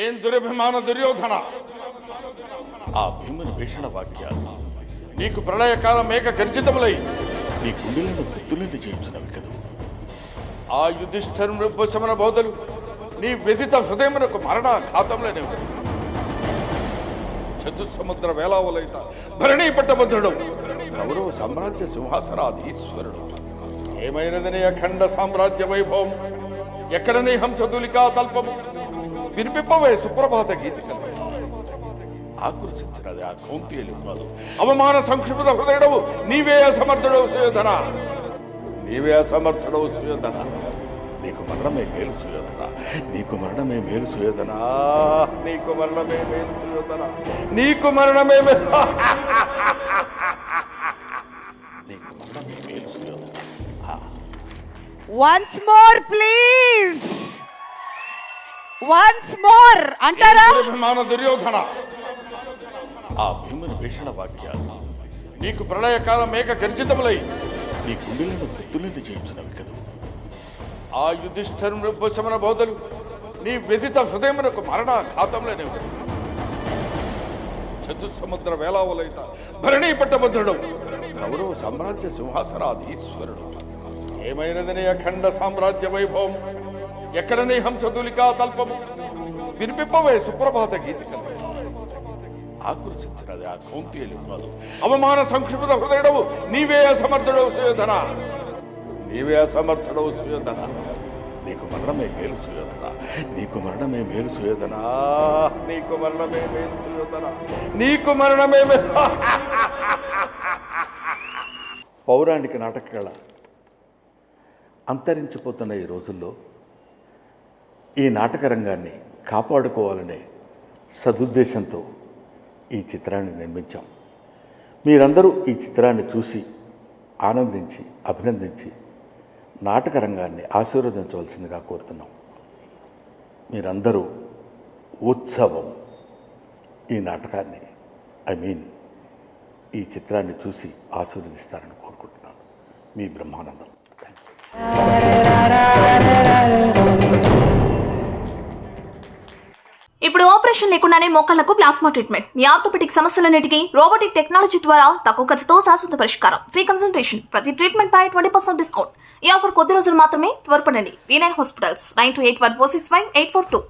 ఏం దురభిమాన దుర్యోధన! ఆ భీముని భీషణ వాక్యాలు నీకు ప్రళయకాలం మేక గర్జితములై నీ గుండెలను తుత్తులను చేయించినవి కదూ. ఆ యుధిష్ఠిరుని ఉపశమన బోధలు నీ వ్యధిత హృదయమునకు మరణాఘాతంలోనే ఉంది. చతుసముద్ర వేలావలైత భరణీ పట్టభద్రుడు కౌరవ సామ్రాజ్య సింహాసనాధీశ్వరుడు. ఏమైనదని అఖండ సామ్రాజ్య వైభవం, ఎక్కడనే హంసతులికా తల్పము, వినిపింపవే సుప్రభాత గీతికలు. ఆకర్షించినది ఆ కౌంతేయులు కాదు. అవమాన సంక్షిప్త హృదయుడవు నీవే అసమర్థుడవు సుయోధన, నీవే అసమర్థుడవు సుయోధన. నీకు మరణమే మేలు సుయోధన, నీకు మరణమే మేలు సుయోధన, నీకు మరణమే మేలు సుయోధన, నీకు మరణమే మేలు, నీకు మరణమే మేలు Suyodhana. Once more please, once more అంటారా? దురభిమాన దుర్యోధన! ఆ భీముని భీషణ వాక్యాలు నీకు ప్రళయకాలం మేక గర్జితములై నీ గుండెలను తుత్తులను చేయించినవి కదూ. ఆ యుధిష్ఠిరుని ఉపశమన బోధలు నీ వ్యధిత హృదయమునకు మరణాఘాతంలోనే ఉంది. చతుసముద్ర వేలావలైత భరణీ పట్టభద్రుడు కౌరవ సామ్రాజ్య సింహాసనాధీశ్వరుడు. ఏమైనదని అఖండ సామ్రాజ్య వైభవం, ఎక్కడనే హంసతులికా తల్పము, వినిపింపవే సుప్రభాత గీతికలు. ఆకర్షించినది ఆ కౌంతేయులు కాదు. అవమాన సంక్షిప్త హృదయుడవు నీవే అసమర్థుడవు సుయోధన, నీవే అసమర్థుడవు సుయోధన. నీకు మరణమే మేలు సుయోధన, నీకు మరణమే మేలు సుయోధన, నీకు మరణమే మేలు సుయోధన, నీకు మరణమే మేలు. పౌరాణిక నాటక కళ అంతరించిపోతున్న ఈ రోజుల్లో ఈ నాటక రంగాన్ని కాపాడుకోవాలనే సదుద్దేశంతో ఈ చిత్రాన్ని నిర్మించాం. మీరందరూ ఈ చిత్రాన్ని చూసి ఆనందించి అభినందించి నాటక రంగాన్ని ఆశీర్వదించవలసిందిగా కోరుతున్నాం. మీరందరూ ఉత్సవం ఈ నాటకాన్ని ఈ చిత్రాన్ని చూసి ఆశీర్వదిస్తారని కోరుకుంటున్నాను. మీ బ్రహ్మానందం. Thank you. ఇప్పుడు ఆపరేషన్ లేకుండానే మోకాళ్లకు ప్లాస్మా ట్రీట్మెంట్. మీ ఆర్థోపెటిక్ సమస్యలన్నిటికీ రోబోటిక్ టెక్నాలజీ ద్వారా తక్కువ ఖర్చుతో శాశ్వత పరిష్కారం. ఫ్రీ కన్సల్టేషన్, ప్రతి ట్రీట్మెంట్ పై 20% డిస్కౌంట్. ఈ ఆఫర్ కొద్ది రోజులు మాత్రమే. త్వరపడండి. V9 hospitals 9281465842.